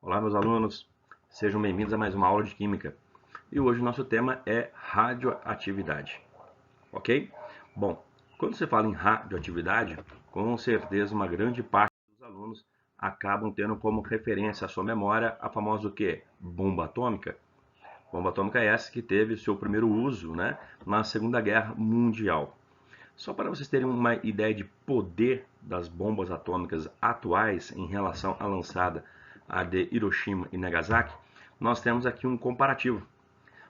Olá, meus alunos, sejam bem-vindos a mais uma aula de Química. E hoje o nosso tema é radioatividade, ok? Bom, quando você fala em radioatividade, com certeza uma grande parte dos alunos acabam tendo como referência a sua memória a famosa o quê? Bomba atômica. Bomba atômica é essa que teve seu primeiro uso, né, na Segunda Guerra Mundial. Só para vocês terem uma ideia de poder das bombas atômicas atuais em relação à lançada a de Hiroshima e Nagasaki, nós temos aqui um comparativo,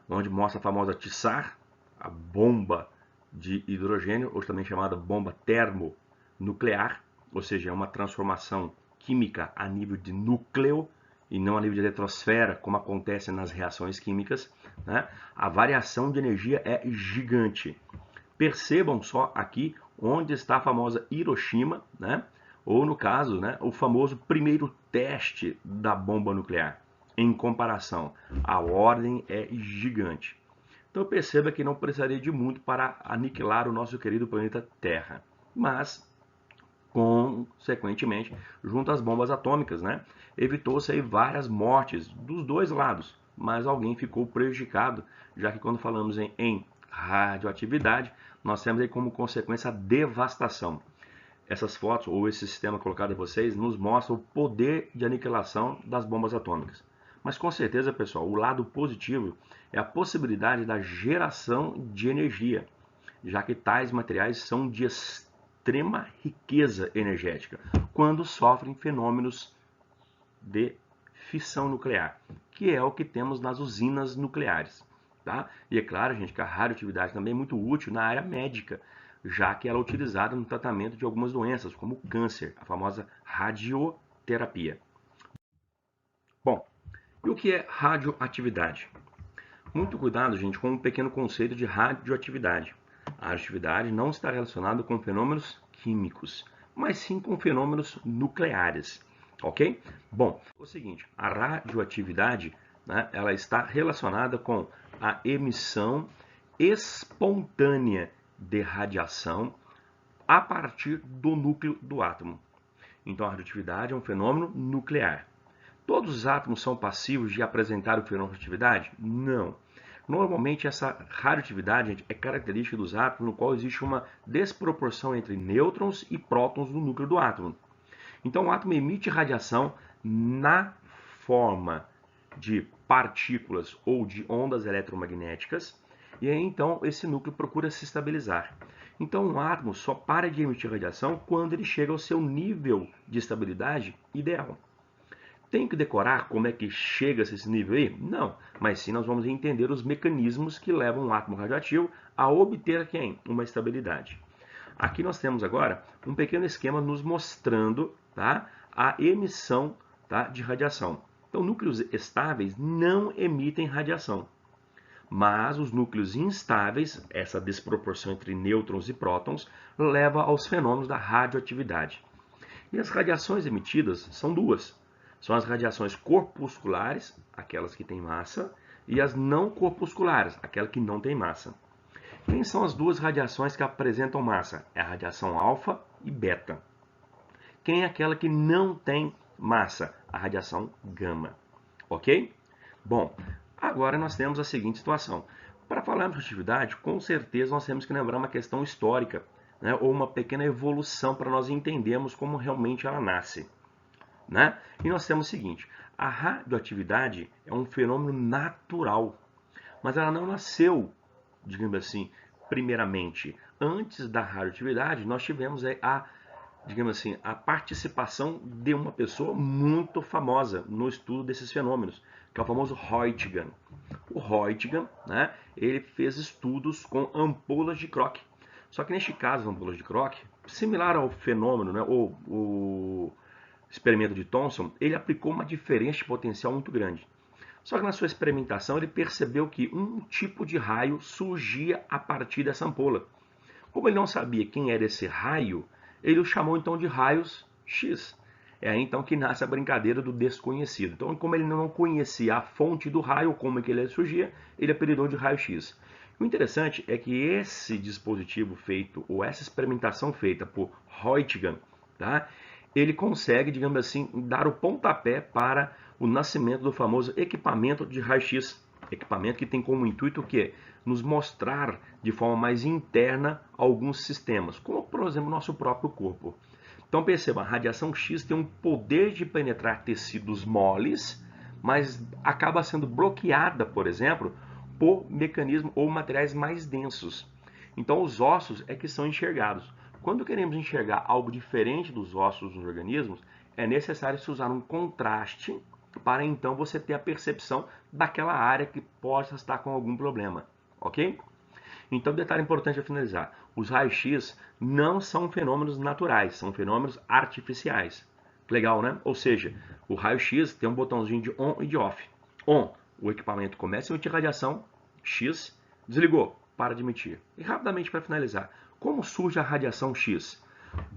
onde mostra a famosa TSAR, a bomba de hidrogênio, ou também chamada bomba termonuclear, ou seja, é uma transformação química a nível de núcleo e não a nível de eletrosfera, como acontece nas reações químicas, né? A variação de energia é gigante. Percebam só aqui onde está a famosa Hiroshima, né? Ou no caso, né, o famoso primeiro teste da bomba nuclear. Em comparação, a ordem é gigante. Então perceba que não precisaria de muito para aniquilar o nosso querido planeta Terra. Mas, consequentemente, junto às bombas atômicas, né, evitou-se aí várias mortes dos dois lados. Mas alguém ficou prejudicado, já que quando falamos em radioatividade, nós temos aí como consequência a devastação. Essas fotos ou esse sistema colocado a vocês nos mostra o poder de aniquilação das bombas atômicas. Mas com certeza, pessoal, o lado positivo é a possibilidade da geração de energia, já que tais materiais são de extrema riqueza energética quando sofrem fenômenos de fissão nuclear, que é o que temos nas usinas nucleares. Tá? E é claro, gente, que a radioatividade também é muito útil na área médica, já que ela é utilizada no tratamento de algumas doenças, como o câncer, a famosa radioterapia. Bom, e o que é radioatividade? Muito cuidado, gente, com um pequeno conceito de radioatividade. A radioatividade não está relacionada com fenômenos químicos, mas sim com fenômenos nucleares, ok? Bom, é o seguinte, a radioatividade, né, ela está relacionada com a emissão espontânea de radiação a partir do núcleo do átomo. Então, a radioatividade é um fenômeno nuclear. Todos os átomos são passivos de apresentar o fenômeno de radioatividade? Não. Normalmente, essa radioatividade, gente, é característica dos átomos no qual existe uma desproporção entre nêutrons e prótons no núcleo do átomo. Então, o átomo emite radiação na forma de partículas ou de ondas eletromagnéticas, e aí então esse núcleo procura se estabilizar. Então, um átomo só para de emitir radiação quando ele chega ao seu nível de estabilidade ideal. Tenho que decorar como é que chega a esse nível aí? Não, mas sim nós vamos entender os mecanismos que levam um átomo radioativo a obter quem? Uma estabilidade. Aqui nós temos agora um pequeno esquema nos mostrando, tá, a emissão, tá, de radiação. Então, núcleos estáveis não emitem radiação, mas os núcleos instáveis, essa desproporção entre nêutrons e prótons, leva aos fenômenos da radioatividade. E as radiações emitidas são duas. São as radiações corpusculares, aquelas que têm massa, e as não corpusculares, aquelas que não têm massa. Quem são as duas radiações que apresentam massa? É a radiação alfa e beta. Quem é aquela que não tem massa? A radiação gama. Ok? Bom, agora nós temos a seguinte situação. Para falarmos de atividade, com certeza nós temos que lembrar uma questão histórica, né, ou uma pequena evolução para nós entendermos como realmente ela nasce. Né? E nós temos o seguinte, a radioatividade é um fenômeno natural, mas ela não nasceu, digamos assim, primeiramente. Antes da radioatividade, nós tivemos digamos assim, a participação de uma pessoa muito famosa no estudo desses fenômenos, que é o famoso Roentgen. O Roentgen, né, ele fez estudos com ampolas de Kroc. Só que neste caso, as ampolas de Kroc, similar ao fenômeno, né, o experimento de Thomson, ele aplicou uma diferença de potencial muito grande. Só que na sua experimentação ele percebeu que um tipo de raio surgia a partir dessa ampola. Como ele não sabia quem era esse raio, ele o chamou então de raios X. É aí então que nasce a brincadeira do desconhecido. Então, como ele não conhecia a fonte do raio, como é que ele surgia, ele apelidou de raio X. O interessante é que esse dispositivo feito, ou essa experimentação feita por Roentgen, tá? Ele consegue, digamos assim, dar o pontapé para o nascimento do famoso equipamento de raio-x. Equipamento que tem como intuito o quê? Nos mostrar de forma mais interna alguns sistemas, como por exemplo o nosso próprio corpo. Então perceba, a radiação X tem um poder de penetrar tecidos moles, mas acaba sendo bloqueada, por exemplo, por mecanismos ou materiais mais densos. Então os ossos é que são enxergados. Quando queremos enxergar algo diferente dos ossos dos organismos, é necessário se usar um contraste para então você ter a percepção daquela área que possa estar com algum problema, ok? Então, detalhe importante a finalizar: os raios-x não são fenômenos naturais, são fenômenos artificiais. Legal, né? Ou seja, o raio-x tem um botãozinho de on e de off. On, o equipamento começa a emitir radiação X, desligou, para de emitir. E rapidamente para finalizar, como surge a radiação X?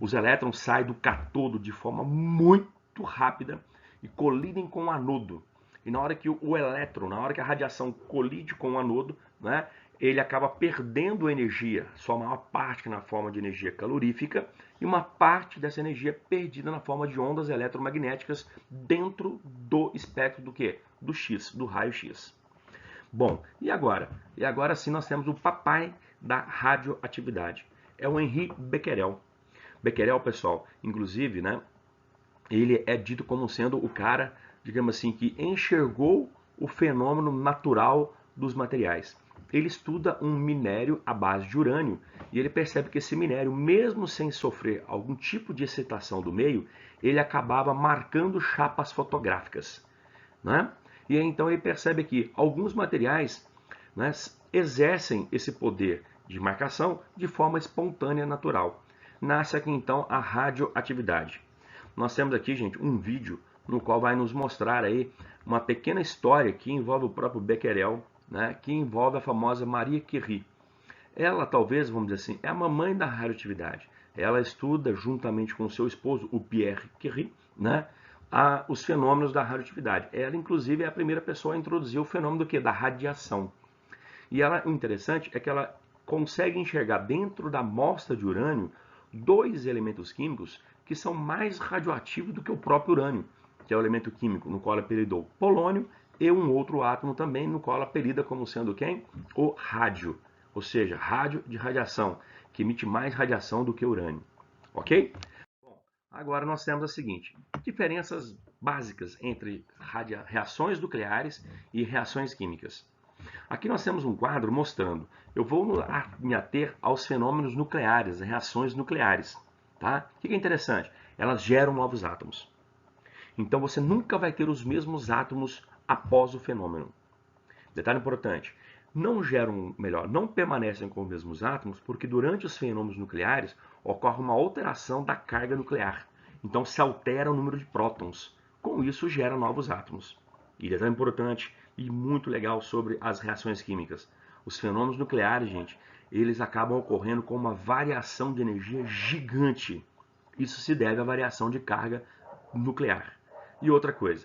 Os elétrons saem do cátodo de forma muito rápida e colidem com o anodo. E na hora que o elétron, na hora que a radiação colide com o anodo, né, ele acaba perdendo energia, sua maior parte na forma de energia calorífica e uma parte dessa energia perdida na forma de ondas eletromagnéticas dentro do espectro do quê? Do X, do raio X. Bom, e agora? E agora sim nós temos o papai da radioatividade. É o Henri Becquerel. Becquerel, pessoal, inclusive, né, ele é dito como sendo o cara, digamos assim, que enxergou o fenômeno natural dos materiais. Ele estuda um minério à base de urânio e ele percebe que esse minério, mesmo sem sofrer algum tipo de excitação do meio, ele acabava marcando chapas fotográficas, né? E aí, então ele percebe que alguns materiais, né, exercem esse poder de marcação de forma espontânea, natural. Nasce aqui então a radioatividade. Nós temos aqui, gente, um vídeo no qual vai nos mostrar aí uma pequena história que envolve o próprio Becquerel, né, que envolve a famosa Marie Curie. Ela, talvez, vamos dizer assim, é a mamãe da radioatividade. Ela estuda, juntamente com seu esposo, o Pierre Curie, né, os fenômenos da radioatividade. Ela, inclusive, é a primeira pessoa a introduzir o fenômeno do quê? Da radiação. E o interessante é que ela consegue enxergar dentro da amostra de urânio dois elementos químicos que são mais radioativos do que o próprio urânio, que é o elemento químico no qual ela apelidou polônio, e um outro átomo também no qual ela apelida como sendo quem? O rádio, ou seja, rádio de radiação, que emite mais radiação do que urânio. Ok? Bom, agora nós temos a seguinte: diferenças básicas entre reações nucleares e reações químicas. Aqui nós temos um quadro mostrando, eu vou me ater aos fenômenos nucleares, as reações nucleares. Tá? O que é interessante? Elas geram novos átomos. Então você nunca vai ter os mesmos átomos após o fenômeno. Detalhe importante, não permanecem com os mesmos átomos porque durante os fenômenos nucleares ocorre uma alteração da carga nuclear. Então se altera o número de prótons. Com isso gera novos átomos. E detalhe importante e muito legal sobre as reações químicas. Os fenômenos nucleares, gente, eles acabam ocorrendo com uma variação de energia gigante. Isso se deve à variação de carga nuclear. E outra coisa,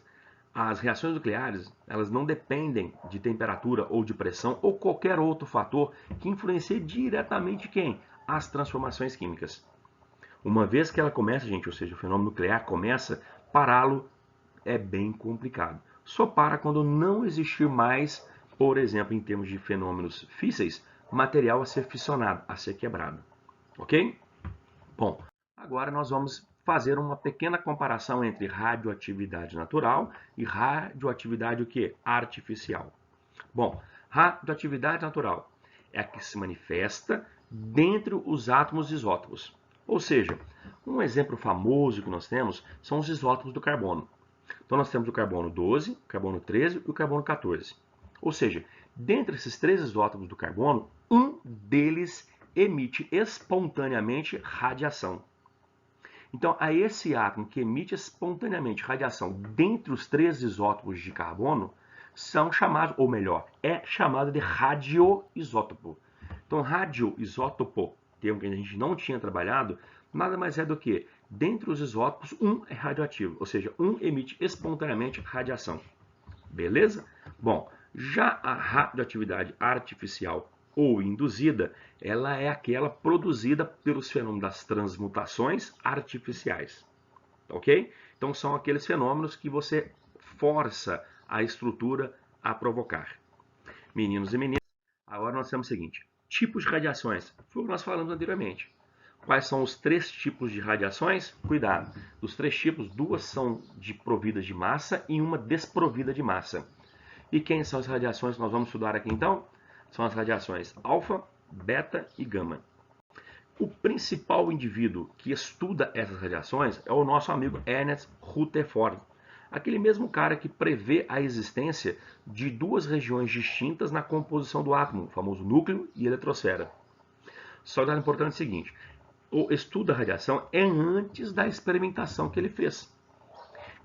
as reações nucleares, elas não dependem de temperatura ou de pressão ou qualquer outro fator que influencie diretamente quem? As transformações químicas. Uma vez que ela começa, gente, ou seja, o fenômeno nuclear começa, pará-lo é bem complicado. Só para quando não existir mais, por exemplo, em termos de fenômenos físseis, material a ser fissionado, a ser quebrado. Ok? Bom, agora nós vamos fazer uma pequena comparação entre radioatividade natural e radioatividade o quê? Artificial. Bom, radioatividade natural é a que se manifesta dentro os átomos isótopos. Ou seja, um exemplo famoso que nós temos são os isótopos do carbono. Então nós temos o carbono 12, o carbono 13 e o carbono 14. Ou seja, dentre esses três isótopos do carbono, um deles emite espontaneamente radiação. Então, a esse átomo que emite espontaneamente radiação dentre os três isótopos de carbono, são chamados, ou melhor, é chamado de radioisótopo. Então, radioisótopo, termo que a gente não tinha trabalhado, nada mais é do que, dentre os isótopos, um é radioativo, ou seja, um emite espontaneamente radiação. Beleza? Bom, já a radioatividade artificial ou induzida, ela é aquela produzida pelos fenômenos das transmutações artificiais. Ok? Então são aqueles fenômenos que você força a estrutura a provocar. Meninos e meninas, agora nós temos o seguinte: tipos de radiações. Foi o que nós falamos anteriormente. Quais são os 3 tipos de radiações? Cuidado, dos 3 tipos, 2 são providas de massa e uma desprovida de massa. E quem são as radiações que nós vamos estudar aqui então? São as radiações alfa, beta e gama. O principal indivíduo que estuda essas radiações é o nosso amigo Ernst Rutherford, aquele mesmo cara que prevê a existência de 2 regiões distintas na composição do átomo, o famoso núcleo e eletrosfera. Só que é importante o seguinte: o estudo da radiação é antes da experimentação que ele fez.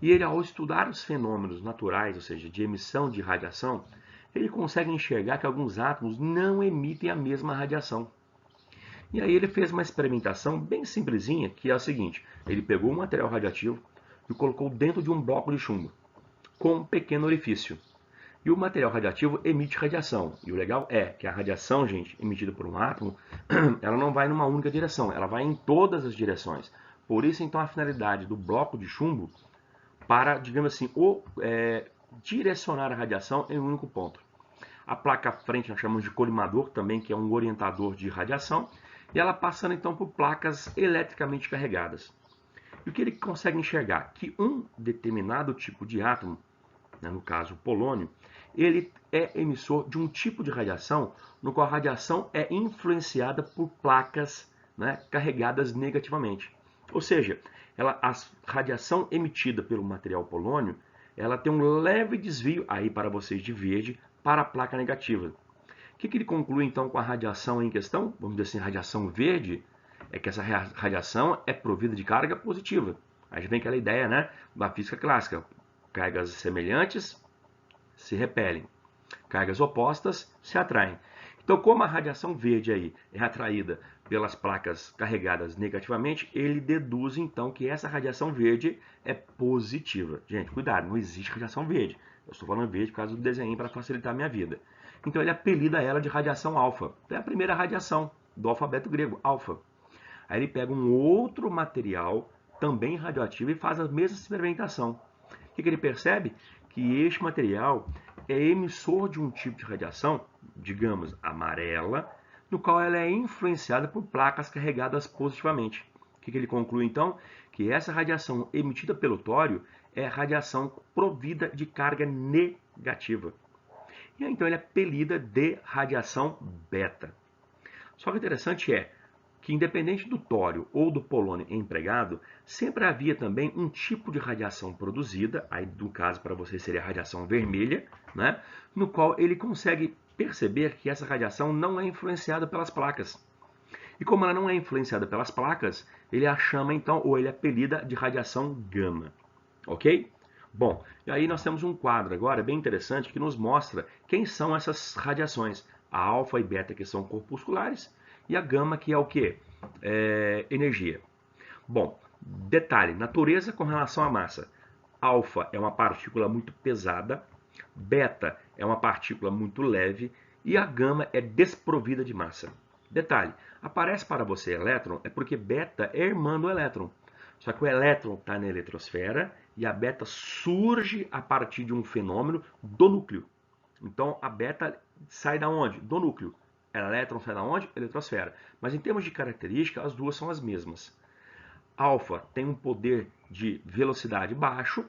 E ele, ao estudar os fenômenos naturais, ou seja, de emissão de radiação, ele consegue enxergar que alguns átomos não emitem a mesma radiação. E aí ele fez uma experimentação bem simplesinha, que é o seguinte: ele pegou um material radioativo e o colocou dentro de um bloco de chumbo, com um pequeno orifício. E o material radioativo emite radiação. E o legal é que a radiação, gente, emitida por um átomo, ela não vai numa única direção, ela vai em todas as direções. Por isso, então, a finalidade do bloco de chumbo para, digamos assim, direcionar a radiação em um único ponto. A placa à frente nós chamamos de colimador também, que é um orientador de radiação, e ela passando então por placas eletricamente carregadas. E o que ele consegue enxergar? Que um determinado tipo de átomo, né, no caso o polônio, ele é emissor de um tipo de radiação no qual a radiação é influenciada por placas, né, carregadas negativamente. Ou seja, a radiação emitida pelo material polônio, ela tem um leve desvio, aí para vocês de verde, para a placa negativa. O que ele conclui então com a radiação em questão? Vamos dizer assim, radiação verde, é que essa radiação é provida de carga positiva. Aí já vem aquela ideia, né, da física clássica: cargas semelhantes se repelem, cargas opostas se atraem. Então, como a radiação verde aí é atraída pelas placas carregadas negativamente, ele deduz então que essa radiação verde é positiva. Gente, cuidado, não existe radiação verde. Eu estou falando verde por causa do desenho para facilitar a minha vida. Então ele apelida ela de radiação alfa. É a primeira radiação do alfabeto grego, alfa. Aí ele pega um outro material, também radioativo, e faz a mesma experimentação. O que ele percebe? Que este material é emissor de um tipo de radiação, digamos, amarela, no qual ela é influenciada por placas carregadas positivamente. O que ele conclui, então? Que essa radiação emitida pelo tório é radiação provida de carga negativa. E então ele apelida de radiação beta. Só que o interessante é que, independente do tório ou do polônio empregado, sempre havia também um tipo de radiação produzida, aí no caso para você seria a radiação vermelha, né, no qual ele consegue perceber que essa radiação não é influenciada pelas placas. E como ela não é influenciada pelas placas, ele a chama então, ou ele apelida de radiação gama. Ok? Bom, e aí nós temos um quadro agora bem interessante que nos mostra quem são essas radiações. A alfa e beta, que são corpusculares, e a gama, que é o quê? Energia. Bom, detalhe, natureza com relação à massa. Alfa é uma partícula muito pesada, beta é uma partícula muito leve e a gama é desprovida de massa. Detalhe, aparece para você elétron é porque beta é irmã do elétron. Só que o elétron está na eletrosfera e a beta surge a partir de um fenômeno do núcleo. Então a beta sai da onde? Do núcleo. Elétron sai da onde? Eletrosfera. Mas em termos de característica, as duas são as mesmas. Alfa tem um poder de velocidade baixo,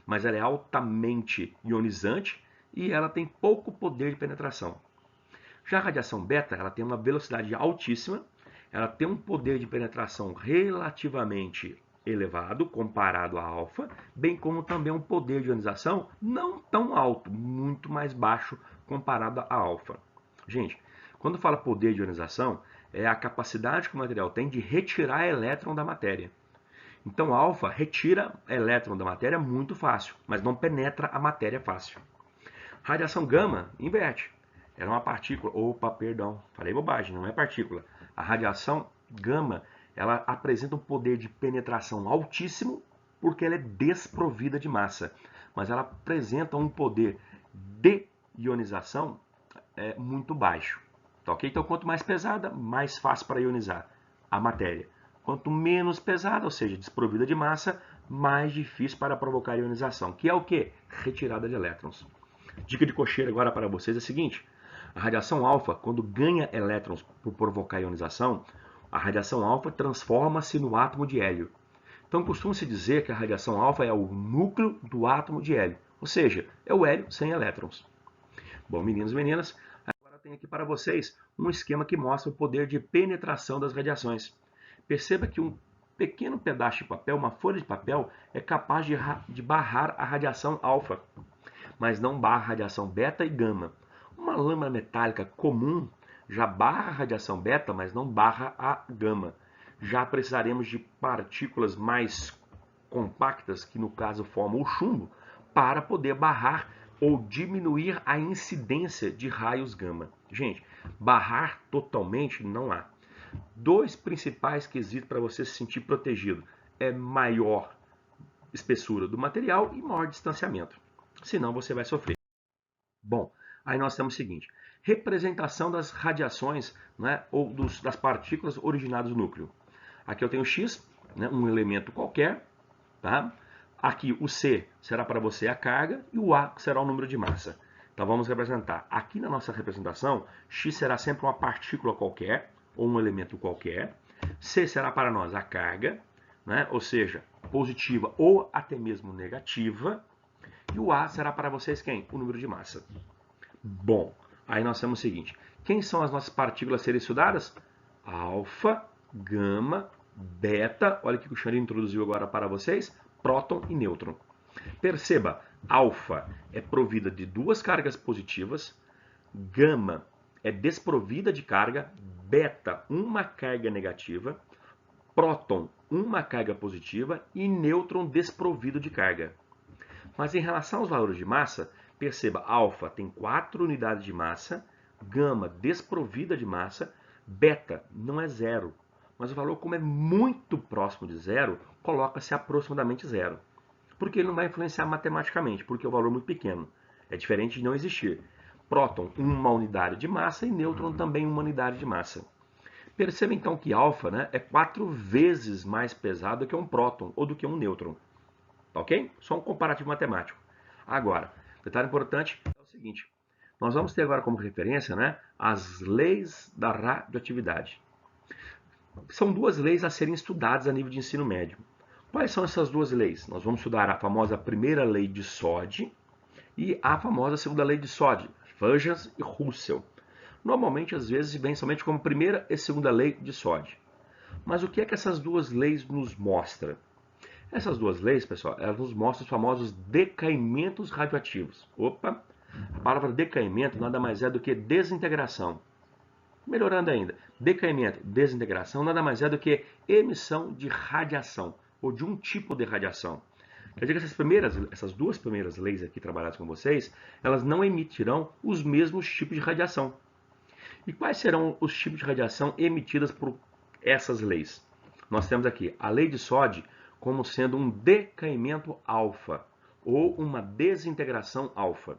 mas ela é altamente ionizante e ela tem pouco poder de penetração. Já a radiação beta, ela tem uma velocidade altíssima, ela tem um poder de penetração relativamente elevado comparado à alfa, bem como também um poder de ionização não tão alto, muito mais baixo comparado à alfa. Gente, quando fala poder de ionização, é a capacidade que o material tem de retirar elétron da matéria. Então, alfa retira elétron da matéria muito fácil, mas não penetra a matéria fácil. Radiação gama inverte. Ela é uma partícula, opa, perdão, falei bobagem, não é partícula. A radiação gama, ela apresenta um poder de penetração altíssimo, porque ela é desprovida de massa. Mas ela apresenta um poder de ionização muito baixo. Tá, ok? Então, quanto mais pesada, mais fácil para ionizar a matéria. Quanto menos pesada, ou seja, desprovida de massa, mais difícil para provocar ionização, que é o quê? Retirada de elétrons. Dica de cocheira agora para vocês é a seguinte: a radiação alfa, quando ganha elétrons por provocar ionização, a radiação alfa transforma-se no átomo de hélio. Então costuma-se dizer que a radiação alfa é o núcleo do átomo de hélio, ou seja, é o hélio sem elétrons. Bom, meninos e meninas, agora eu tenho aqui para vocês um esquema que mostra o poder de penetração das radiações. Perceba que um pequeno pedaço de papel, uma folha de papel, é capaz de barrar a radiação alfa, mas não barra a radiação beta e gama. Uma lâmina metálica comum já barra a radiação beta, mas não barra a gama. Já precisaremos de partículas mais compactas, que no caso formam o chumbo, para poder barrar ou diminuir a incidência de raios gama. Gente, barrar totalmente não há. Dois principais quesitos para você se sentir protegido é maior espessura do material e maior distanciamento. Senão você vai sofrer. Bom, aí nós temos o seguinte: representação das radiações, né, ou das partículas originadas do núcleo. Aqui eu tenho o X, né, um elemento qualquer, tá? Aqui o C será para você a carga e o A será o número de massa. Então vamos representar. Aqui na nossa representação, X será sempre uma partícula qualquer, ou um elemento qualquer. C será para nós a carga, né? Ou seja, positiva ou até mesmo negativa. E o A será para vocês quem? O número de massa. Bom, aí nós temos o seguinte: quem são as nossas partículas a serem estudadas? Alfa, gama, beta, olha o que o Xandinho introduziu agora para vocês, próton e nêutron. Perceba, alfa é provida de duas cargas positivas, gama é desprovida de carga, beta uma carga negativa, próton uma carga positiva e nêutron desprovido de carga. Mas em relação aos valores de massa, perceba, alfa tem 4 unidades de massa, gama desprovida de massa, beta não é zero, mas o valor, como é muito próximo de zero, coloca-se aproximadamente zero. Porque ele não vai influenciar matematicamente, porque o valor é muito pequeno. É diferente de não existir. Próton, uma unidade de massa, e nêutron também uma unidade de massa. Perceba então que alfa, né, é 4 vezes mais pesado que um próton ou do que um nêutron. Tá ok? Só um comparativo matemático. Agora, detalhe importante é o seguinte: nós vamos ter agora como referência, né, as leis da radioatividade. São duas leis a serem estudadas a nível de ensino médio. Quais são essas duas leis? Nós vamos estudar a famosa primeira lei de Soddy e a famosa segunda lei de Soddy, Fujans e Russell. Normalmente, às vezes, vem somente como primeira e segunda lei de Soddy. Mas o que é que essas duas leis nos mostram? Essas duas leis, pessoal, elas nos mostram os famosos decaimentos radioativos. Opa! A palavra decaimento nada mais é do que desintegração. Melhorando ainda, decaimento, desintegração nada mais é do que emissão de radiação, ou de um tipo de radiação. Quer dizer que essas duas primeiras leis aqui trabalhadas com vocês, elas não emitirão os mesmos tipos de radiação. E quais serão os tipos de radiação emitidas por essas leis? Nós temos aqui a lei de Soddy como sendo um decaimento alfa, ou uma desintegração alfa.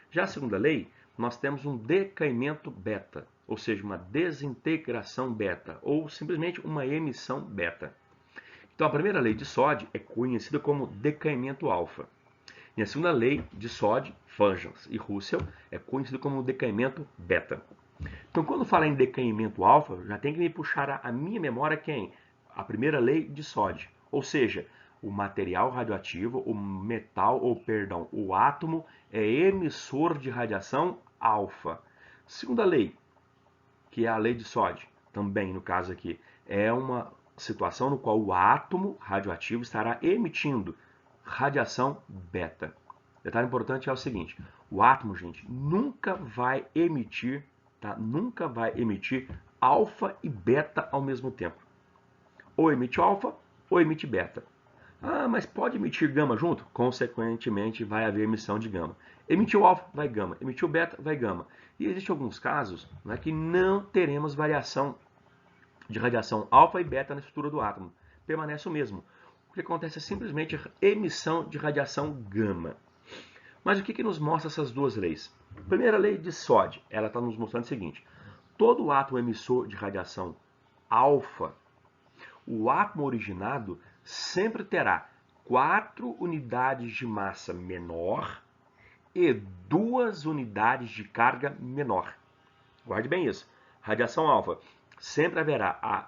Já a segunda lei, nós temos um decaimento beta, ou seja, uma desintegração beta, ou simplesmente uma emissão beta. Então a primeira lei de Soddy é conhecida como decaimento alfa. E a segunda lei de Soddy, Fujans e Russell, é conhecida como decaimento beta. Então quando fala em decaimento alfa, já tem que me puxar a minha memória quem? A primeira lei de Soddy, ou seja, o material radioativo, o metal, ou perdão, o átomo é emissor de radiação alfa. Segunda lei, que é a lei de Soddy, também no caso aqui, é uma situação no qual o átomo radioativo estará emitindo radiação beta. Detalhe importante é o seguinte: o átomo, gente, nunca vai emitir, tá? Nunca vai emitir alfa e beta ao mesmo tempo. Ou emite alfa ou emite beta. Ah, mas pode emitir gama junto? Consequentemente, vai haver emissão de gama. Emitiu alfa, vai gama. Emitiu beta, vai gama. E existem alguns casos, né, que não teremos variação de radiação alfa e beta na estrutura do átomo. Permanece o mesmo. O que acontece é simplesmente a emissão de radiação gama. Mas o que nos mostra essas duas leis? A primeira lei de Soddy, ela está nos mostrando o seguinte: todo átomo emissor de radiação alfa, o átomo originado sempre terá 4 unidades de massa menor e 2 unidades de carga menor. Guarde bem isso. Radiação alfa, sempre haverá a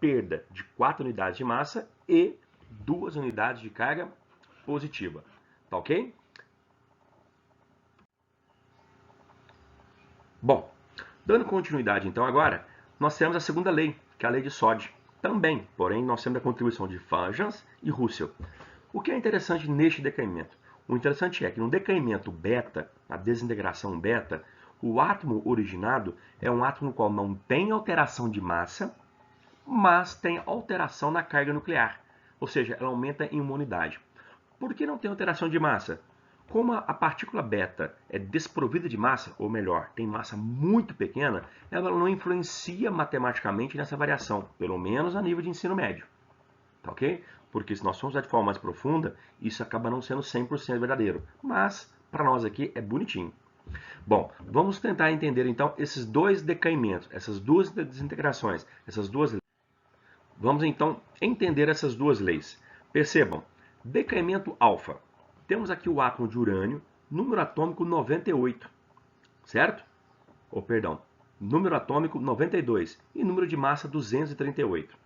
perda de 4 unidades de massa e 2 unidades de carga positiva. Tá ok? Bom, dando continuidade então agora, nós temos a segunda lei, que é a lei de Soddy. Também, porém, nós temos a contribuição de Fajans e Russell. O que é interessante neste decaimento? O interessante é que no decaimento beta, na desintegração beta, o átomo originado é um átomo no qual não tem alteração de massa, mas tem alteração na carga nuclear, ou seja, ela aumenta em uma unidade. Por que não tem alteração de massa? Como a partícula beta é desprovida de massa, ou melhor, tem massa muito pequena, ela não influencia matematicamente nessa variação, pelo menos a nível de ensino médio. Tá ok? Porque se nós formos de forma mais profunda, isso acaba não sendo 100% verdadeiro. Mas, para nós aqui, é bonitinho. Bom, vamos tentar entender então esses dois decaimentos, essas duas desintegrações, essas duas leis. Vamos então entender essas duas leis. Percebam, decaimento alfa. Temos aqui o átomo de urânio, número atômico 98, certo? Ou perdão, número atômico 92 e número de massa 238.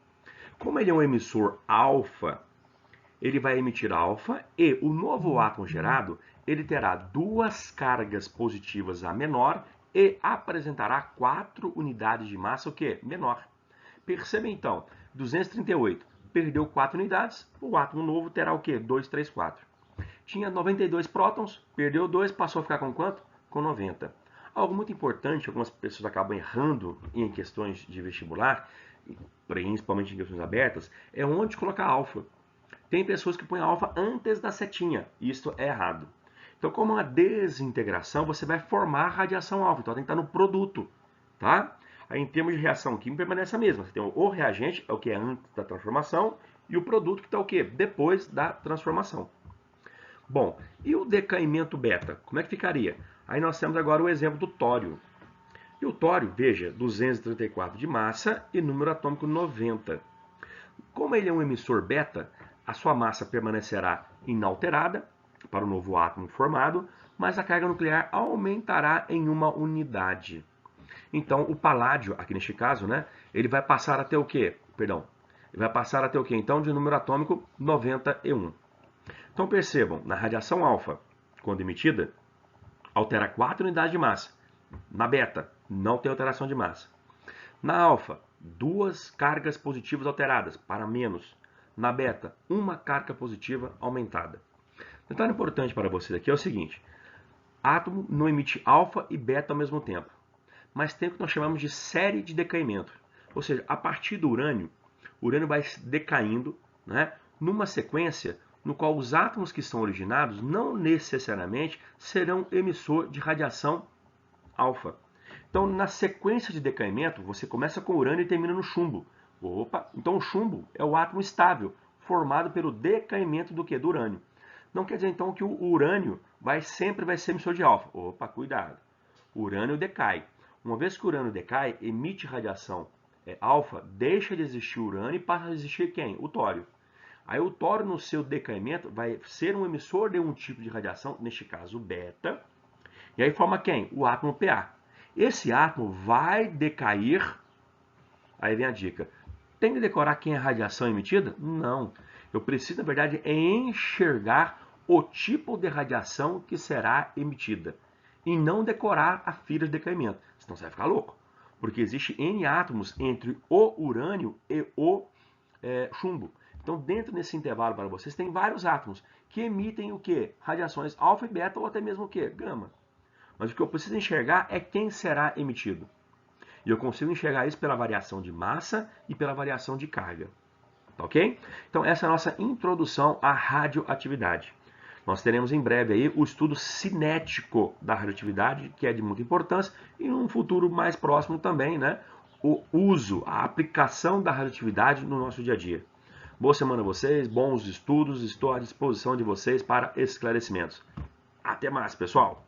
Como ele é um emissor alfa, ele vai emitir alfa e o novo átomo gerado, ele terá 2 cargas positivas a menor e apresentará 4 unidades de massa, o que? Menor. Perceba então, 238 perdeu 4 unidades, o átomo novo terá o que? 2, 3, 4. Tinha 92 prótons, perdeu 2, passou a ficar com quanto? Com 90. Algo muito importante, algumas pessoas acabam errando em questões de vestibular, principalmente em questões abertas, é onde colocar alfa. Tem pessoas que põem alfa antes da setinha, e isso é errado. Então, como uma desintegração, você vai formar radiação alfa, então tem que estar no produto, tá? Aí, em termos de reação química, permanece a mesma. Você tem o reagente, é o que é antes da transformação, e o produto que está o quê? Depois da transformação. Bom, e o decaimento beta? Como é que ficaria? Aí nós temos agora o exemplo do tório. E o tório, veja, 234 de massa e número atômico 90. Como ele é um emissor beta, a sua massa permanecerá inalterada para o novo átomo formado, mas a carga nuclear aumentará em uma unidade. Então, o paládio, aqui neste caso, né, ele vai passar a ter o quê? Perdão, ele vai passar a ter o quê? Então, de número atômico 91. Então percebam, na radiação alfa, quando emitida, altera 4 unidades de massa. Na beta, não tem alteração de massa. Na alfa, 2 cargas positivas alteradas, para menos. Na beta, 1 carga positiva aumentada. O detalhe importante para vocês aqui é o seguinte: átomo não emite alfa e beta ao mesmo tempo, mas tem o que nós chamamos de série de decaimento. Ou seja, a partir do urânio, o urânio vai decaindo, né, numa sequência no qual os átomos que são originados não necessariamente serão emissor de radiação alfa. Então, na sequência de decaimento, você começa com urânio e termina no chumbo. Opa, então o chumbo é o átomo estável, formado pelo decaimento do que? Do urânio. Não quer dizer então que o urânio sempre vai ser emissor de alfa. Opa, cuidado. O urânio decai. Uma vez que o urânio decai, emite radiação alfa, deixa de existir o urânio e passa a existir quem? O tório. Aí o tório, no seu decaimento, vai ser um emissor de um tipo de radiação, neste caso o beta, e aí forma quem? O átomo Pa. Esse átomo vai decair, aí vem a dica, tem que decorar quem é a radiação emitida? Não, eu preciso, na verdade, enxergar o tipo de radiação que será emitida, e não decorar a fila de decaimento, senão você vai ficar louco, porque existe N átomos entre o urânio e o chumbo. Então, dentro desse intervalo para vocês, tem vários átomos que emitem o quê? Radiações alfa e beta, ou até mesmo o quê? Gama. Mas o que eu preciso enxergar é quem será emitido. E eu consigo enxergar isso pela variação de massa e pela variação de carga. Tá ok? Então, essa é a nossa introdução à radioatividade. Nós teremos em breve aí o estudo cinético da radioatividade, que é de muita importância, e num futuro mais próximo também, né, o uso, a aplicação da radioatividade no nosso dia a dia. Boa semana a vocês, bons estudos, estou à disposição de vocês para esclarecimentos. Até mais, pessoal!